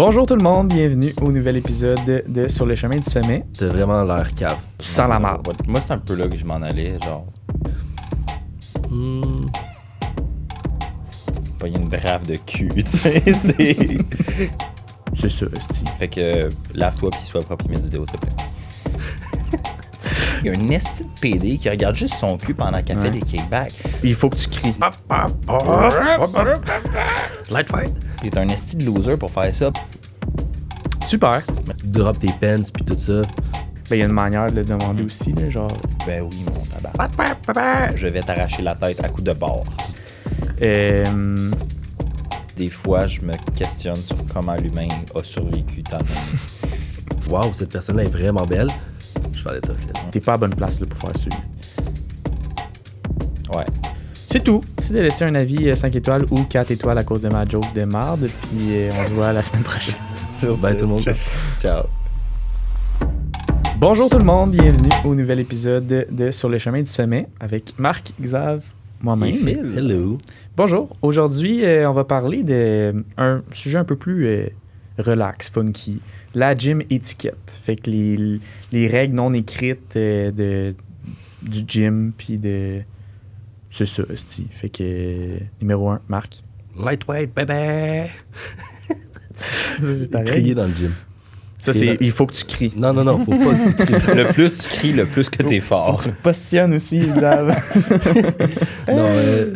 Bonjour tout le monde, bienvenue au nouvel épisode de Sur le chemin du sommet. T'as vraiment l'air cave. Tu sens la marde. Moi, c'est un peu là que je m'en allais, genre. Pas une drave de cul, tu sais. C'est ça, esti. Fait que lave-toi puis sois propre et mets du déo, s'il te plaît. Il y a un esti de PD qui regarde juste son cul pendant qu'elle fait des kickbacks. Il faut que tu cries. Lightfight. T'es un esti de loser pour faire ça. Super. Drop tes pens puis tout ça. Ben, il y a une manière de le demander aussi, là, genre. Ben oui, mon tabac. Je vais t'arracher la tête à coups de barre. Des fois, je me questionne sur comment l'humain a survécu tant d'années. Wow, cette personne-là est vraiment belle. Je vais aller tough. T'es pas à bonne place là, pour faire ça. Ouais. C'est tout. Merci de laisser un avis 5 étoiles ou 4 étoiles à cause de ma joke de marde. Puis on se voit la semaine prochaine. Bye tout le monde. Ciao. Bonjour tout le monde, bienvenue au nouvel épisode de Sur le chemin du sommet avec Marc, Xav, moi-même. Hello. Bonjour. Aujourd'hui, on va parler d'un sujet un peu plus relax, funky. La gym étiquette. Fait que les règles non écrites du gym, puis de... C'est ça, esti. Fait que numéro 1, Marc. Lightweight, baby. Ça, c'est ta règle. Crier dans le gym. Ça, c'est... Il faut que tu cries. Non, faut pas que tu cries. Le plus tu cries, le plus que t'es Faut fort. que tu postionnes aussi, Xav. Non,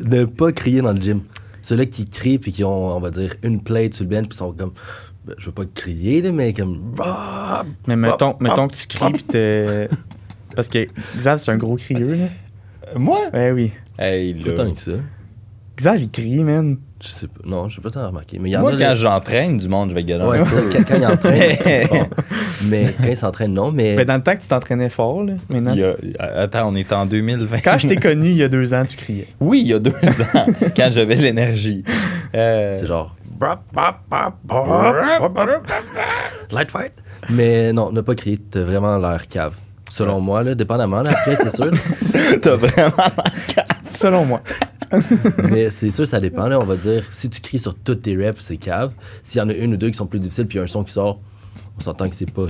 ne pas crier dans le gym. Ceux-là qui crient puis qui ont, on va dire, une plate sur le bench puis sont comme... Ben, je veux pas crier, là, mais comme... Mais mettons que tu cries, puis t'es... Parce que Xav, c'est un gros crieux, là. Moi? Ouais, oui. Hey, Pas là. tant que ça. Xav, il crie, man. Je sais pas. Non, je sais pas t'en remarquer. Mais il y en Moi, a... quand j'entraîne du monde, je vais gagner. Ouais, c'est ça. Quand il entraîne, c'est fort. Mais quand il s'entraîne, non, mais... Mais dans le temps que tu t'entraînais fort, là, maintenant... Attends, on est en 2020. Quand je t'ai connu il y a 2 ans, tu criais. Oui, il y a 2 ans, quand j'avais l'énergie. C'est genre... Lightfight. Mais non, ne pas crier, t'as vraiment l'air cave. Selon moi, là, dépendamment, là, après, c'est sûr. T'as vraiment la cave. Selon moi. Mais c'est sûr, ça dépend. Là, on va dire, si tu cries sur toutes tes reps, c'est cave. S'il y en a une ou deux qui sont plus difficiles, puis il y a un son qui sort, on s'entend que c'est pas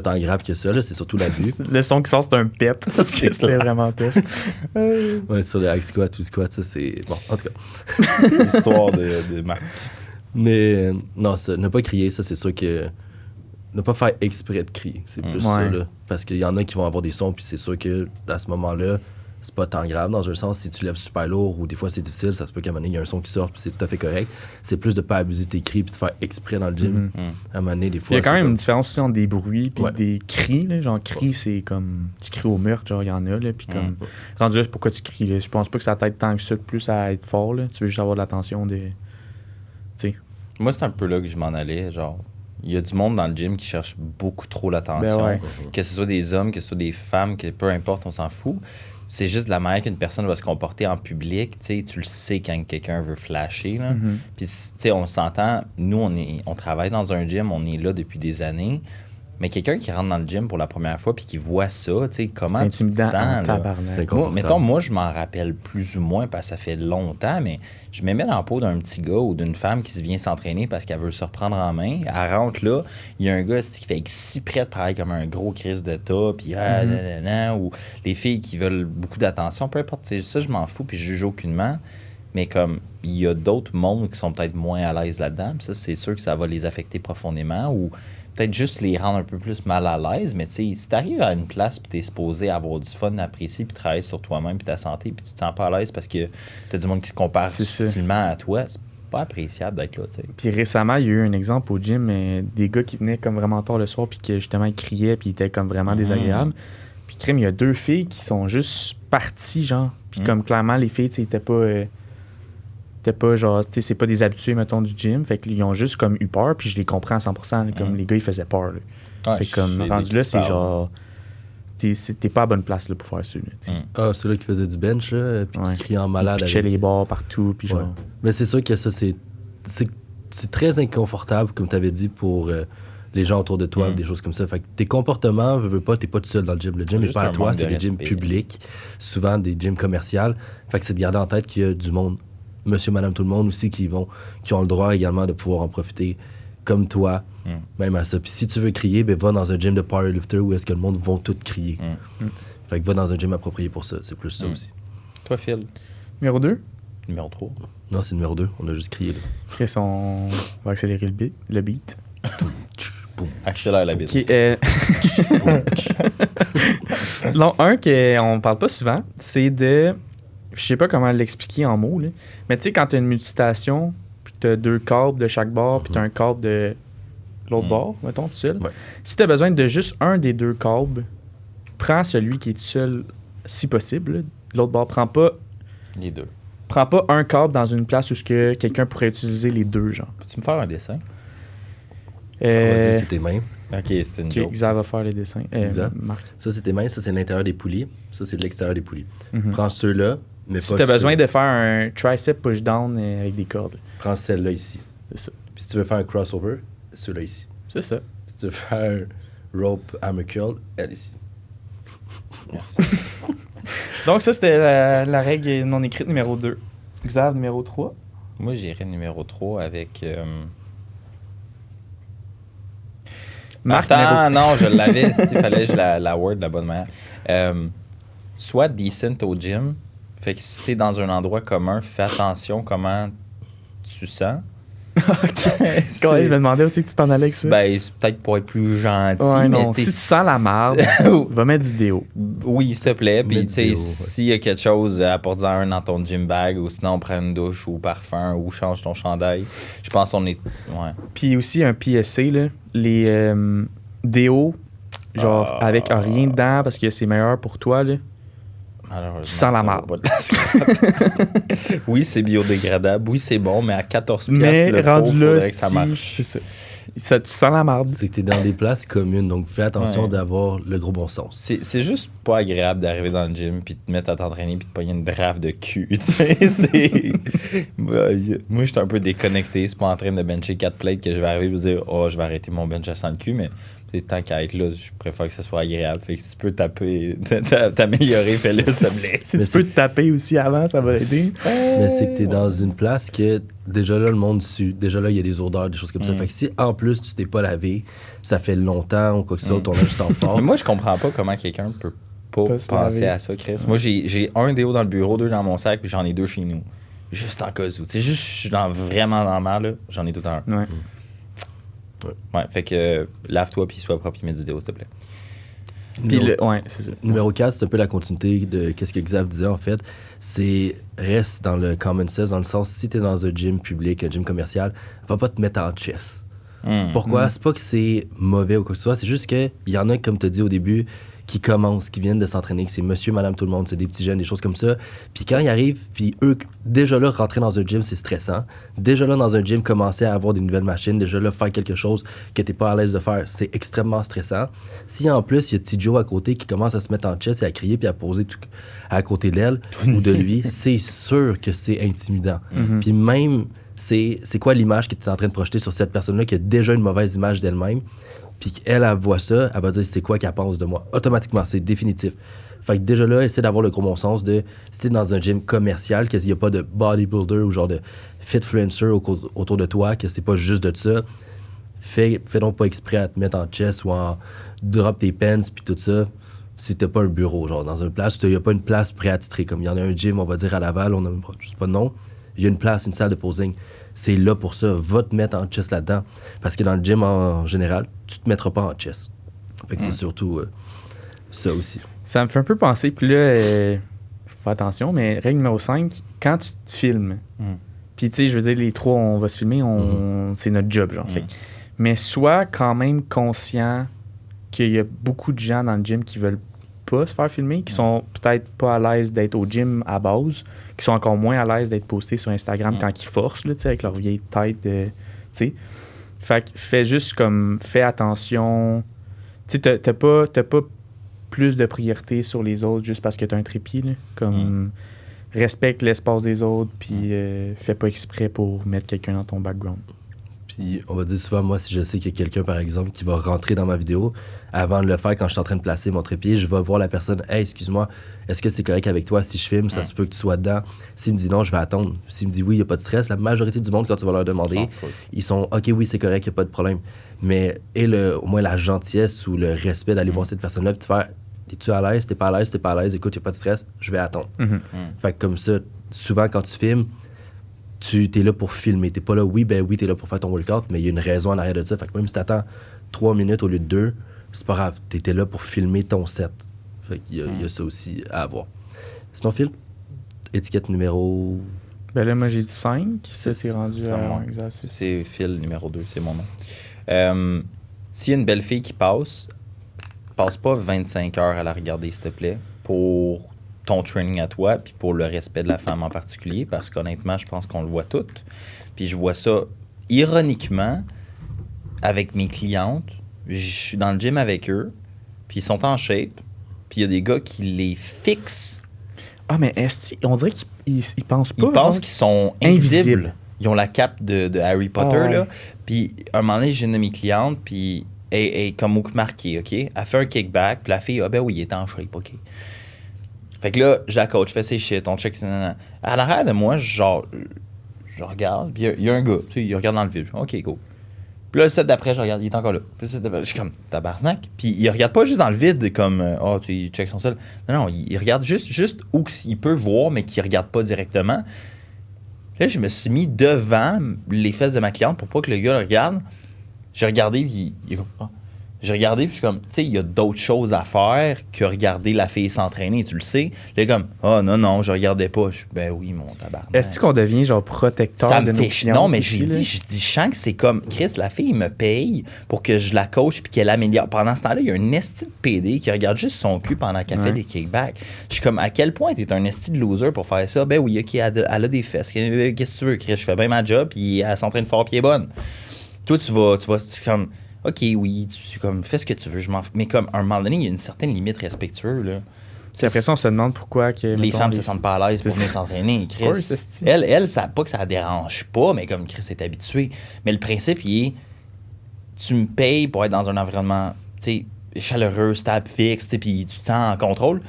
tant grave que ça. Là, c'est surtout l'abus. Le son qui sort, c'est un pet, parce que c'était vraiment tough. Ouais, sur le hack squat ou squat, ça, c'est... Bon, en tout cas. L'histoire de Marc. Mais non, ça, ne pas crier, ça, c'est sûr que... Ne pas faire exprès de crier, c'est plus ça, là. Parce qu'il y en a qui vont avoir des sons, puis c'est sûr que à ce moment-là, c'est pas tant grave. Dans un sens, si tu lèves super lourd ou des fois c'est difficile, ça se peut qu'à un moment donné, il y a un son qui sort, puis c'est tout à fait correct. C'est plus de pas abuser tes cris, puis de faire exprès dans le gym. À un moment donné, des fois. Il y a quand c'est même comme... une différence aussi entre des bruits puis Ouais. des cris. Là. Genre, cris, c'est comme... Tu cries au meurtre, genre, il y en a, là. Puis comme... Rendu là, c'est pourquoi tu cries, là. Je pense pas que ça t'aide tant que ça, plus à être fort, là. Tu veux juste avoir de l'attention de... Tu sais. Moi, c'est un peu là que je m'en allais, genre... Il y a du monde dans le gym qui cherche beaucoup trop l'attention. Ben ouais. Que ce soit des hommes, que ce soit des femmes, que peu importe, on s'en fout. C'est juste de la manière qu'une personne va se comporter en public. Tu le sais quand quelqu'un veut flasher. Là. Puis, tu sais, on s'entend, nous, on travaille dans un gym, on est là depuis des années. Mais quelqu'un qui rentre dans le gym pour la première fois puis qui voit ça, tu sais, comment C'est tu te intimidant sens? en Là? tabarnak. C'est inconfortable. Moi, je m'en rappelle plus ou moins parce que ça fait longtemps, mais je me mets dans la peau d'un petit gars ou d'une femme qui se vient s'entraîner parce qu'elle veut se reprendre en main. Elle rentre là, il y a un gars qui fait si près de pareil comme un gros crise de tas, puis ou les filles qui veulent beaucoup d'attention, peu importe, ça, je m'en fous puis je juge aucunement. Mais comme il y a d'autres mondes qui sont peut-être moins à l'aise là-dedans, ça, c'est sûr que ça va les affecter profondément ou peut-être juste les rendre un peu plus mal à l'aise, mais tu sais, si t'arrives à une place puis t'es supposé avoir du fun, apprécier puis travailler sur toi-même puis ta santé puis tu te sens pas à l'aise parce que t'as du monde qui se compare subtilement à toi, c'est pas appréciable d'être là, tu sais. Puis récemment, il y a eu un exemple au gym, des gars qui venaient comme vraiment tard le soir puis que justement, ils criaient puis ils étaient comme vraiment désagréables. Puis crime, il y a 2 filles qui sont juste parties, genre. Puis comme clairement, les filles, tu sais, étaient pas genre, tu sais, c'est pas des habitués, mettons, du gym. Fait qu'ils ont juste comme eu peur, puis je les comprends à 100%. Là, comme les gars, ils faisaient peur. Là. Fait que comme rendu là, c'est genre... T'es pas à bonne place là, pour faire ça. Là, Ah, ceux-là qui faisaient du bench, là, puis qui criaient en malade. Puis les barres partout, puis genre... Ouais. Mais c'est sûr que ça, c'est très inconfortable, comme tu avais dit, pour les gens autour de toi, des choses comme ça. Fait que tes comportements, veux pas, t'es pas tout seul dans le gym. Le gym n'est pas à toi, c'est des gyms publics, souvent des gyms commerciaux. Fait que c'est de garder en tête qu'il y a du monde, monsieur, madame, tout le monde aussi, qui ont le droit également de pouvoir en profiter comme toi, même à ça. Puis si tu veux crier, ben va dans un gym de powerlifter où est-ce que le monde va tout crier. Fait que va dans un gym approprié pour ça. C'est plus ça aussi. Toi, Phil? Numéro 2? Numéro 3. Non, c'est numéro 2. On a juste crié. Là. Chris, on va accélérer le beat. Boum. Accélère la bite. Okay, non, un qu'on parle pas souvent, c'est de... Je sais pas comment l'expliquer en mots, là. Mais tu sais, quand tu as une multistation, puis tu as 2 câbles de chaque bord, puis tu as un câble de l'autre bord, mettons, tout seul. Ouais. Si tu as besoin de juste un des 2 câbles, prends celui qui est tout seul, si possible. Là. L'autre bord, prends pas un câble dans une place où que quelqu'un pourrait utiliser les 2, genre. Peux-tu me faire un dessin? On va dire c'est tes mains. Ok, c'était une joke. Xav va faire les dessins. Marc. Ça, c'est tes mains. Ça, c'est l'intérieur des poulies. Ça, c'est de l'extérieur des poulies. Prends ceux-là, mais Si pas tu as besoin ceux. de faire un tricep push-down avec des cordes. Prends celle-là ici. C'est ça. Puis si tu veux faire un crossover, ceux-là ici. C'est ça. Si tu veux faire un rope hammer curl, elle ici. Merci. Donc ça, c'était la règle non écrite numéro 2. Xav, numéro 3. Moi, j'irais numéro 3 avec... Marc, Attends, numéro... non, je l'avais. Il fallait que je la word de la bonne manière. Sois decent au gym. Fait que si t'es dans un endroit commun, fais attention comment tu sens. Quand je me demandais aussi que tu t'en allais avec ça. Ben, c'est peut-être pour être plus gentil. Ouais, mais non. Si tu sens la marde, va mettre du déo. Oui, s'il te plaît. Puis, Mets tu sais, du déo, s'il y a quelque chose, apporte-en un dans ton gym bag ou sinon, prends une douche ou parfum ou change ton chandail. Je pense qu'on est. Ouais. Puis aussi, un PSC, là, les déos, genre avec rien dedans parce que c'est meilleur pour toi, là. Malheureusement, Tu sens la ça marde. va pas de Oui, c'est biodégradable. Oui, c'est bon, mais à 14 Mais piastres le pot, rendu là, faudrait que ça marche. c'est ça. Tu sens la marde. C'est que t'es dans des places communes, donc fais attention Ouais. d'avoir le gros bon sens. C'est juste pas agréable d'arriver dans le gym puis de te mettre à t'entraîner puis de pogner une draft de cul. Tu sais, moi, je suis un peu déconnecté. C'est pas en train de bencher 4 plates que je vais arriver et me dire « Oh, je vais arrêter mon bench à 100 le cul. » Mais tant qu'à être là, je préfère que ça soit agréable. Fait que si tu peux t'améliorer, fais-le, s'il te plaît. Si Mais tu peux te taper aussi avant, ça va aider. Mais c'est que t'es dans une place que déjà là, le monde sue. Déjà là, il y a des odeurs, des choses comme ça. Fait que si en plus tu t'es pas lavé, ça fait longtemps ou quoi que ce soit, ton linge sent fort. Mais moi, je comprends pas comment quelqu'un peut pas Pas se penser laver. à ça, Chris. Moi, j'ai un déo dans le bureau, 2 dans mon sac, puis j'en ai 2 chez nous. Juste en cas où. C'est juste, je suis vraiment dans le mal, là. J'en ai tout un. Ouais. Ouais, fait que lave-toi puis sois propre et mets du déo, s'il te plaît. Puis ouais, c'est ça. Numéro 4, c'est un peu la continuité de qu'est-ce que Xav disait en fait. C'est reste dans le common sense, dans le sens si t'es dans un gym public, un gym commercial, va pas te mettre en chess. Pourquoi? C'est pas que c'est mauvais ou quoi que ce soit, c'est juste qu'il y en a, comme tu as dit au début, qui commencent, qui viennent de s'entraîner, que c'est monsieur, madame, tout le monde, c'est des petits jeunes, des choses comme ça. Puis quand ils arrivent, puis eux, déjà là, rentrer dans un gym, c'est stressant. Déjà là, dans un gym, commencer à avoir des nouvelles machines, déjà là, faire quelque chose que t'es pas à l'aise de faire, c'est extrêmement stressant. Si en plus, il y a petit Joe à côté qui commence à se mettre en chest et à crier puis à poser tout à côté d'elle ou de lui, c'est sûr que c'est intimidant. Puis même, c'est quoi l'image que tu es en train de projeter sur cette personne-là qui a déjà une mauvaise image d'elle-même, puis qu'elle, elle voit ça, elle va dire c'est quoi qu'elle pense de moi. Automatiquement, c'est définitif. Fait que déjà là, essaie d'avoir le gros bon sens de si t'es dans un gym commercial, qu'il n'y a pas de bodybuilder ou genre de fitfluencer autour de toi, que c'est pas juste de ça, fais donc pas exprès à te mettre en chest ou en drop tes pens puis tout ça. Si t'as pas un bureau, genre dans une place, il n'y a pas une place préattitrée. Comme il y en a un gym, on va dire à Laval, on a juste pas de nom. Il y a une place, une salle de posing. C'est là pour ça. Va te mettre en chest là-dedans. Parce que dans le gym, en général, tu te mettras pas en chest. Fait que c'est surtout ça aussi. Ça me fait un peu penser, puis là, faut faire attention, mais règle numéro 5, quand tu te filmes, puis tu sais, je veux dire, les 3, on va se filmer, c'est notre job, genre. Fait. Mais sois quand même conscient qu'il y a beaucoup de gens dans le gym qui veulent pas se faire filmer, qui sont peut-être pas à l'aise d'être au gym à base, qui sont encore moins à l'aise d'être postés sur Instagram quand ils forcent, là, avec leur vieille tête. Tu sais. Fait que fais juste comme, fais attention. Tu sais, t'as pas plus de priorité sur les autres juste parce que t'as un trépied. Là. Comme, respecte l'espace des autres, puis fais pas exprès pour mettre quelqu'un dans ton background. Puis on va dire souvent, moi, si je sais qu'il y a quelqu'un, par exemple, qui va rentrer dans ma vidéo, avant de le faire, quand je suis en train de placer mon trépied, je vais voir la personne. Hey, excuse-moi, est-ce que c'est correct avec toi si je filme? Ça se peut que tu sois dedans. S'il me dit non, je vais attendre. S'il me dit oui, il n'y a pas de stress, la majorité du monde, quand tu vas leur demander, ils sont OK, oui, c'est correct, il n'y a pas de problème. Mais au moins la gentillesse ou le respect d'aller voir cette personne-là et de faire es-tu à l'aise? T'es pas à l'aise? T'es pas à l'aise? Écoute, il n'y a pas de stress, je vais attendre. Fait que comme ça, souvent quand tu filmes, tu es là pour filmer. T'es pas là, oui, t'es là pour faire ton workout, mais il y a une raison en arrière de ça. Fait que même si t'attends 3 minutes au lieu de 2, c'est pas grave. T'étais là pour filmer ton set. Fait qu'il y a ça aussi à avoir. Sinon, Phil, étiquette numéro... Ben là, moi, j'ai dit 5. Ça, c'est rendu à moi. exercice. C'est Phil, numéro 2, c'est mon nom. S'il y a une belle fille qui passe pas 25 heures à la regarder, s'il te plaît, pour ton training à toi, puis pour le respect de la femme en particulier, parce qu'honnêtement, je pense qu'on le voit toutes. Puis je vois ça ironiquement avec mes clientes. Je suis dans le gym avec eux, puis ils sont en shape, puis il y a des gars qui les fixent. Ah, mais on dirait qu'ils pensent pas. Ils pensent qu'ils sont invisibles. Ils ont la cape de Harry Potter, là. Puis un moment donné, j'ai une de mes clientes, puis elle est comme au marqué, OK? Elle fait un kickback, puis la fille, ah ben oui, il est en shape, OK. Fait que là, je la coach, je fais ses shit, on check. À l'arrière de moi, genre, je regarde, puis il y a un gars, tu sais, il regarde dans le vide. OK, go. Puis là, le set d'après, je regarde, il est encore là. Puis le set d'après, je suis comme, tabarnak. Puis il regarde pas juste dans le vide, comme, tu sais, il check son sel. Non, il regarde juste où il peut voir, mais qu'il regarde pas directement. Là, je me suis mis devant les fesses de ma cliente pour pas que le gars le regarde. J'ai regardé, puis il est comme, ah. J'ai regardé, puis je suis comme, tu sais, il y a d'autres choses à faire que regarder la fille s'entraîner, tu le sais. Là, comme, non, je regardais pas. Ben oui, mon tabarnak. Est-ce qu'on devient genre protecteur ça de me nos fait clients? Non, mais je sens que c'est comme, Chris, la fille me paye pour que je la coach puis qu'elle améliore. Pendant ce temps-là, il y a un esti de PD qui regarde juste son cul pendant qu'elle fait des kickbacks. Je suis comme, à quel point t'es un esti de loser pour faire ça? Ben oui, OK, elle a des fesses. Qu'est-ce que tu veux, Chris? Je fais bien ma job, puis elle s'entraîne fort, puis elle est bonne. Toi, tu vas c'est comme... OK, oui, tu comme, fais ce que tu veux, je m'en fous. Mais comme, à un moment donné, il y a une certaine limite respectueuse, là. C'est après ça, on se demande pourquoi que, les femmes ne se sentent pas à l'aise pour venir s'entraîner. Chris, elle, ça pas que ça la dérange pas, mais comme Chris est habitué. Mais le principe, il est, tu me payes pour être dans un environnement, tu sais, chaleureux, stable, fixe, puis tu te sens en contrôle.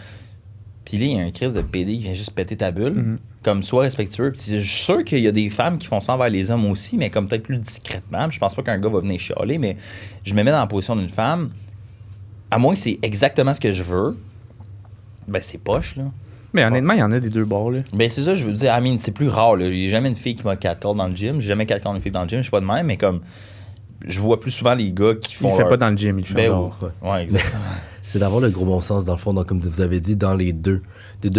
Puis là, il y a un Chris de PD qui vient juste péter ta bulle. Comme, sois respectueux. Puis je suis sûr qu'il y a des femmes qui font ça envers les hommes aussi, mais comme peut-être plus discrètement. Je pense pas qu'un gars va venir chialer, mais je me mets dans la position d'une femme. À moins que c'est exactement ce que je veux, ben c'est poche, là. Mais honnêtement, il y en a des deux bords, là. Ben c'est ça, je veux dire. C'est plus rare, là. J'ai jamais une fille qui m'a catcall dans le gym. J'ai jamais catcall une fille dans le gym. Je suis pas de même, mais comme... Je vois plus souvent les gars qui font... Il fait pas dans le gym, il fait dehors. Ouais, exactement. C'est d'avoir le gros bon sens, dans le fond, donc, comme vous avez dit, dans les deux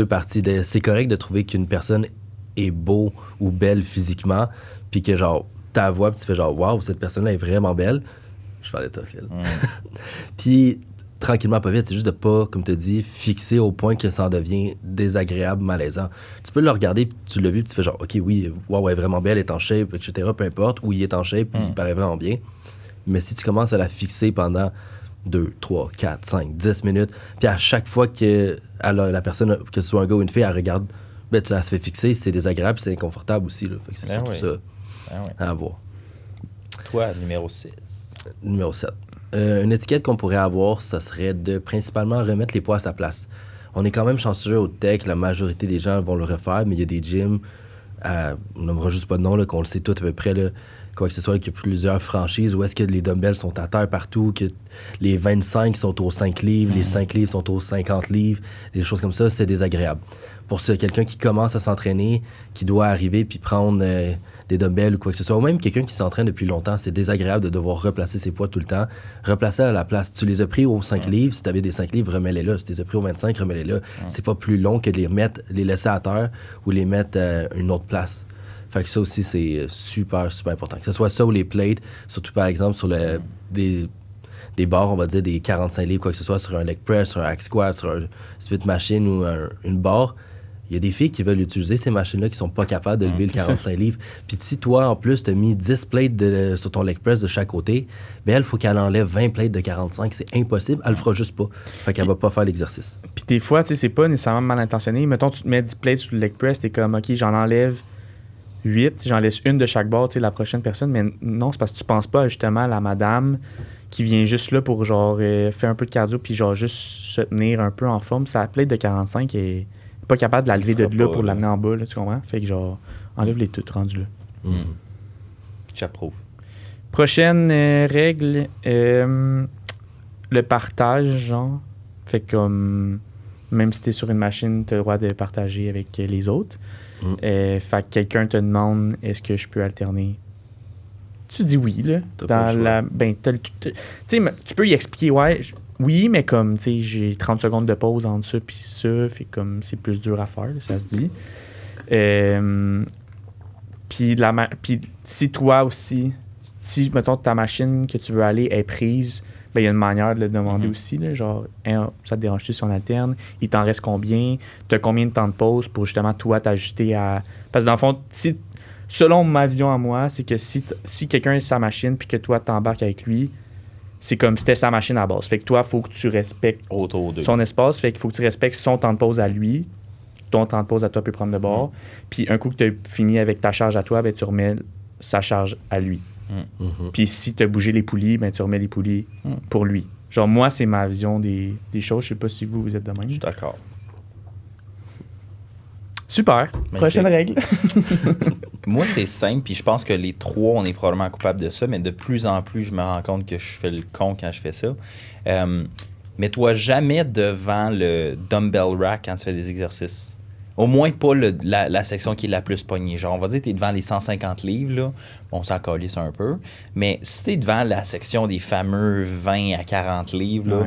parties. C'est correct de trouver qu'une personne est beau ou belle physiquement, puis que, genre, ta voix, puis tu fais genre, waouh, cette personne-là est vraiment belle. Je vais aller toi, Phil. Puis, tranquillement, pas vite, c'est juste de pas, comme tu as dit, fixer au point que ça en devient désagréable, malaisant. Tu peux le regarder, puis tu l'as vu, puis tu fais genre, OK, oui, waouh, elle est vraiment belle, elle est en shape, etc., peu importe, ou il est en shape, il paraît vraiment bien. Mais si tu commences à la fixer pendant 2, 3, 4, 5, 10 minutes. Puis à chaque fois que la personne, que ce soit un gars ou une fille, elle regarde, ben, elle se fait fixer, c'est désagréable, c'est inconfortable aussi. Là. Fait que c'est surtout ça à avoir. Toi, numéro 6. Numéro 7. Une étiquette qu'on pourrait avoir, ça serait de principalement remettre les poids à sa place. On est quand même chanceux au tech, la majorité des gens vont le refaire, mais il y a des gyms, on nommera juste pas de nom, là, qu'on le sait tout à peu près, là, quoi que ce soit, qu'il y a plusieurs franchises où est-ce que les dumbbells sont à terre partout, que les 25 sont aux 5 livres, les 5 livres sont aux 50 livres, des choses comme ça, c'est désagréable. Pour quelqu'un qui commence à s'entraîner, qui doit arriver puis prendre des dumbbells ou quoi que ce soit, ou même quelqu'un qui s'entraîne depuis longtemps, c'est désagréable de devoir replacer ses poids tout le temps. Replacer à la place. Tu les as pris aux 5 livres, si tu avais des 5 livres, remets-les là. Si tu les as pris aux 25, remets-les là. C'est pas plus long que de les laisser à terre ou les mettre à une autre place. Fait que ça aussi, c'est super, super important. Que ce soit ça ou les plates, surtout par exemple sur des barres, on va dire des 45 livres, quoi que ce soit, sur un leg press, sur un hack squat, sur un split machine ou une barre. Il y a des filles qui veulent utiliser ces machines-là qui sont pas capables de lever le 45 livres. Puis si toi, en plus, tu as mis 10 plates sur ton leg press de chaque côté, ben il faut qu'elle enlève 20 plates de 45. C'est impossible. Elle le fera juste pas. Fait qu'elle va pas faire l'exercice. Puis des fois, tu sais, c'est pas nécessairement mal intentionné. Mettons, tu te mets 10 plates sur le leg press, t'es comme, OK, j'en enlève 8, j'en laisse une de chaque bord, tu sais, la prochaine personne. Mais non, c'est parce que tu penses pas justement à la madame qui vient juste là pour genre faire un peu de cardio puis genre juste se tenir un peu en forme. Sa plate de 45 est pas capable de la lever de là pour l'amener en bas, là, tu comprends? Fait que genre, enlève les toutes rendues là. J'approuve. Prochaine règle, le partage, genre. Fait que comme, même si t'es sur une machine, t'as le droit de partager avec les autres. Fait que quelqu'un te demande, est-ce que je peux alterner? Tu dis oui, là. Tu sais, tu peux y expliquer, oui, mais comme, tu sais, j'ai 30 secondes de pause entre ça puis ça, fait comme, c'est plus dur à faire, là, ça se dit. Puis si toi aussi, si, mettons, ta machine que tu veux aller est prise, ben il y a une manière de le demander aussi, là, genre, ça te dérange-tu si on alterne? Il t'en reste combien? Tu as combien de temps de pause pour justement, toi, t'ajuster à... Parce que dans le fond, selon ma vision à moi, c'est que si quelqu'un a sa machine puis que toi, t'embarques avec lui, c'est comme si c'était sa machine à base. Fait que toi, il faut que tu respectes son espace. Fait qu'il faut que tu respectes son temps de pause à lui. Ton temps de pause à toi peut prendre de bord. Puis un coup que tu as fini avec ta charge à toi, ben, tu remets sa charge à lui. Puis si tu as bougé les poulies, ben, tu remets les poulies pour lui. Genre, moi, c'est ma vision des choses. Je sais pas si vous êtes de même. Je suis d'accord. Super. Magnifique. Prochaine règle. Moi, c'est simple, puis je pense que les trois, on est probablement coupables de ça, mais de plus en plus, je me rends compte que je fais le con quand je fais ça. Mets-toi jamais devant le dumbbell rack quand tu fais des exercices. Au moins pas la section qui est la plus pognée. Genre, on va dire que tu es devant les 150 livres, là. Bon, ça calisse un peu. Mais si tu es devant la section des fameux 20 à 40 livres, là,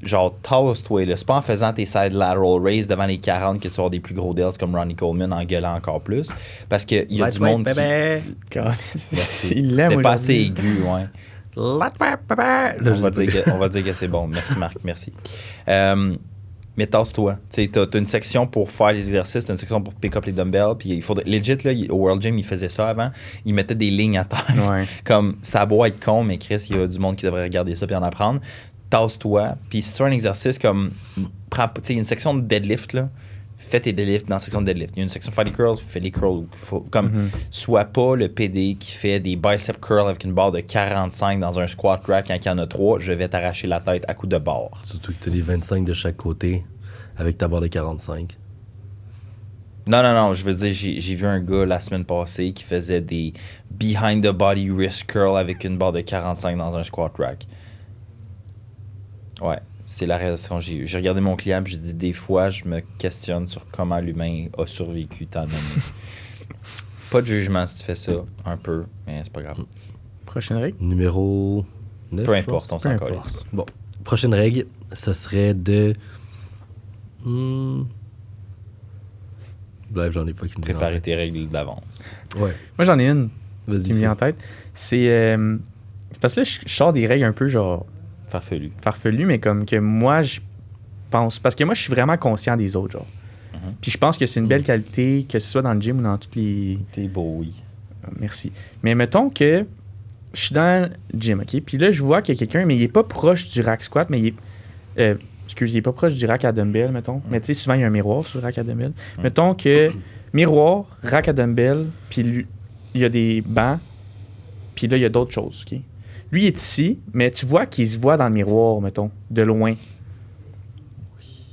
genre, tasse-toi, là. C'est pas en faisant tes side lateral raise devant les 40 que tu vas avoir des plus gros delts comme Ronnie Coleman en gueulant encore plus. Parce qu'il y a du monde qui... C'était pas assez aigu, ouais. On va dire que c'est bon. Merci, Marc. Merci. Mais tasse-toi. Tu sais, t'as une section pour faire les exercices, t'as une section pour pick up les dumbbells. Puis il faudrait... Legit, là, au World Gym, ils faisaient ça avant. Ils mettaient des lignes à terre. Ouais. Comme, ça a beau être con, mais Chris, il y a du monde qui devrait regarder ça puis en apprendre. Tasse-toi. Puis si tu as un exercice comme... Tu sais, il y a une section de deadlift, là. Fais tes deadlifts dans la section de deadlift. Il y a une section faire les curls, fais les curls. Sois pas le PD qui fait des bicep curls avec une barre de 45 dans un squat rack quand il y en a 3. Je vais t'arracher la tête à coups de barre. Surtout que tu as les 25 de chaque côté avec ta barre de 45. Non. Je veux dire, j'ai vu un gars la semaine passée qui faisait des behind the body wrist curl avec une barre de 45 dans un squat rack. Ouais. C'est la réalisation. J'ai regardé mon client et j'ai dit des fois, je me questionne sur comment l'humain a survécu tant d'années. Pas de jugement si tu fais ça, un peu, mais c'est pas grave. Prochaine règle. Numéro 9. Peu importe, on s'en calisse. Bon, prochaine règle, ce serait de... Bref, j'en ai pas qui me viennent en Préparer tête. tes règles d'avance. Ouais. Moi, j'en ai une Vas-y. qui me vient en tête. C'est parce que là, je sors des règles un peu genre farfelues, mais comme que moi, je pense... Parce que moi, je suis vraiment conscient des autres, genre. Puis je pense que c'est une belle qualité, que ce soit dans le gym ou dans toutes les... T'es beau, oui. Merci. Mais mettons que je suis dans le gym, OK? Puis là, je vois qu'il y a quelqu'un, mais il est pas proche du rack squat, mais il est... il est pas proche du rack à dumbbell, mettons. Mais tu sais, souvent, il y a un miroir sur le rack à dumbbell. Mettons que miroir, rack à dumbbell, puis il y a des bancs, puis là, il y a d'autres choses, OK? Lui, il est ici, mais tu vois qu'il se voit dans le miroir, mettons, de loin.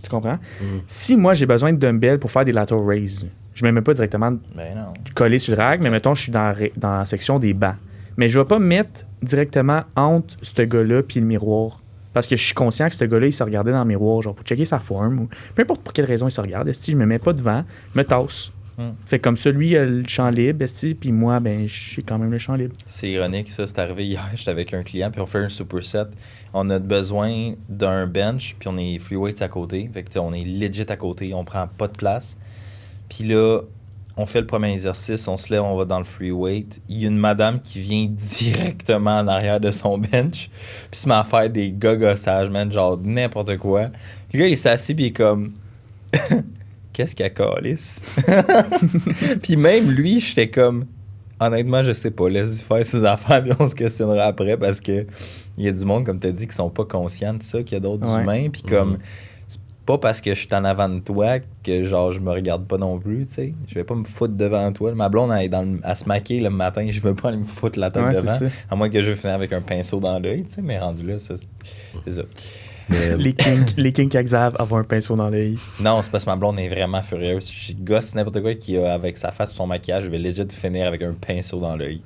Tu comprends? Si moi, j'ai besoin de dumbbell pour faire des lateral raises, je ne me mets pas directement collé sur le rack, mais mettons, je suis dans la section des bancs. Mais je ne vais pas me mettre directement entre ce gars-là puis le miroir. Parce que je suis conscient que ce gars-là, il se regardait dans le miroir, genre pour checker sa forme, ou peu importe pour quelle raison il se regarde. Si je me mets pas devant, je me tasse. Fait comme ça, lui, il a le champ libre, puis moi, ben, j'ai quand même le champ libre. C'est ironique, ça. C'est arrivé hier. J'étais avec un client, puis on fait un superset. On a besoin d'un bench, puis on est free weights à côté. Fait que, on est legit à côté. On prend pas de place. Puis là, on fait le premier exercice. On se lève, on va dans le free weight. Il y a une madame qui vient directement en arrière de son bench, puis se met à faire des gogossages, man, genre n'importe quoi. Le gars, il s'assit, puis il est comme... Qu'est-ce qu'elle calisse? Puis même lui, j'étais comme... Honnêtement, je sais pas. Laisse-y faire ses affaires, puis on se questionnera après, parce que il y a du monde, comme tu as dit, qui sont pas conscients de ça, qu'il y a d'autres humains, puis comme... C'est pas parce que je suis en avant de toi que genre je me regarde pas non plus, tu sais. Je vais pas me foutre devant toi. Ma blonde, elle est à se maquiller le matin, je veux pas aller me foutre la tête devant. À moins que je finisse avec un pinceau dans l'œil, tu sais, mais rendu là, ça, c'est ça. Mais, les kinks à Xav avoir un pinceau dans l'œil. Non, c'est parce que ma blonde est vraiment furieuse. Je gosse n'importe quoi qui a avec sa face et son maquillage, je vais legit finir avec un pinceau dans l'œil.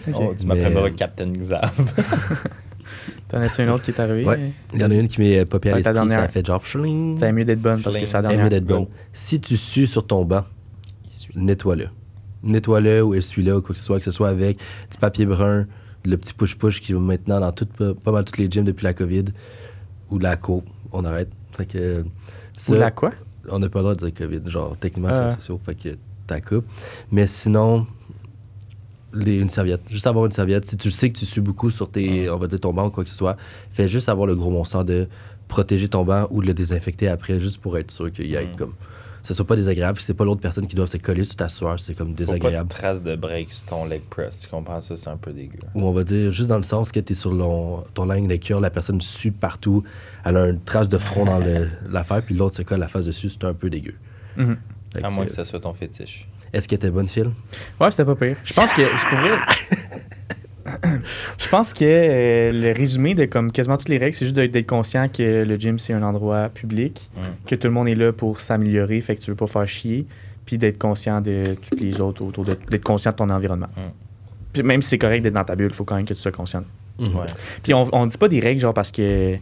Okay. Oh, tu m'appelleras Captain Xav. T'en as-tu une autre qui est arrivée? Ouais. Il y en a une qui m'est popée à l'esprit, ça a fait genre chling. Ça a mieux d'être bonne parce que ça a dernière. mieux d'être bonne. Si tu sues sur ton banc, nettoie-le. Nettoie-le ou essuie-le ou quoi que ce soit avec du papier brun, le petit push-push qui va maintenant dans pas mal toutes les gyms depuis la COVID ou de la co. On arrête. Fait que, ça, ou la quoi? On n'a pas le droit de dire COVID. Genre, techniquement, c'est social. Fait que ta coupe. Mais sinon, une serviette. Juste avoir une serviette. Si tu sais que tu sues beaucoup sur on va dire ton banc ou quoi que ce soit, fais juste avoir le gros bon sens de protéger ton banc ou de le désinfecter après, juste pour être sûr qu'il y ait comme... ça soit pas désagréable. C'est pas l'autre personne qui doit se coller sur ta sueur. C'est comme désagréable. Faut pas de traces de break sur ton leg press. Tu comprends ça? C'est un peu dégueu. Ou on va dire, juste dans le sens que tu es sur ton ligne de cure, la personne sue partout. Elle a une trace de front dans l'affaire, puis l'autre se colle la face dessus. C'est un peu dégueu. Mm-hmm. À moins que ça soit ton fétiche. Est-ce qu'elle était bonne, Phil? Ouais, c'était pas pire. Je pense que... Je pense que le résumé de comme quasiment toutes les règles, c'est juste d'être conscient que le gym, c'est un endroit public, que tout le monde est là pour s'améliorer, fait que tu veux pas faire chier, puis d'être conscient de tous les autres autour, d'être conscient de ton environnement. Puis même si c'est correct d'être dans ta bulle, il faut quand même que tu sois conscient. Ouais. Puis on dit pas des règles genre parce que...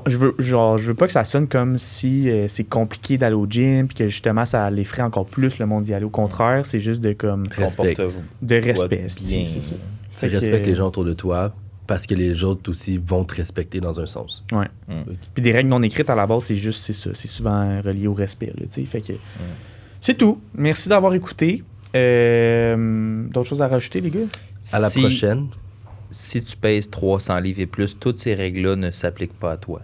je veux pas que ça sonne comme si c'est compliqué d'aller au gym puis que justement ça l'effraie encore plus le monde d'y aller. Au contraire, c'est juste de comme respect. De respect. Bien. C'est ça. Tu respectes les gens autour de toi parce que les autres aussi vont te respecter dans un sens. Ouais. Puis des règles non écrites à la base, c'est ça. C'est souvent relié au respect. Là, fait que c'est tout. Merci d'avoir écouté. D'autres choses à rajouter, les gars? À la prochaine. Si tu pèses 300 livres et plus, toutes ces règles-là ne s'appliquent pas à toi.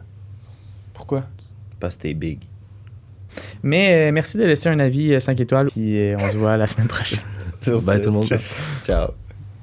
Pourquoi? Parce que t'es big. Mais merci de laisser un avis 5 étoiles, puis on se voit la semaine prochaine. Bye tout le monde. Ciao.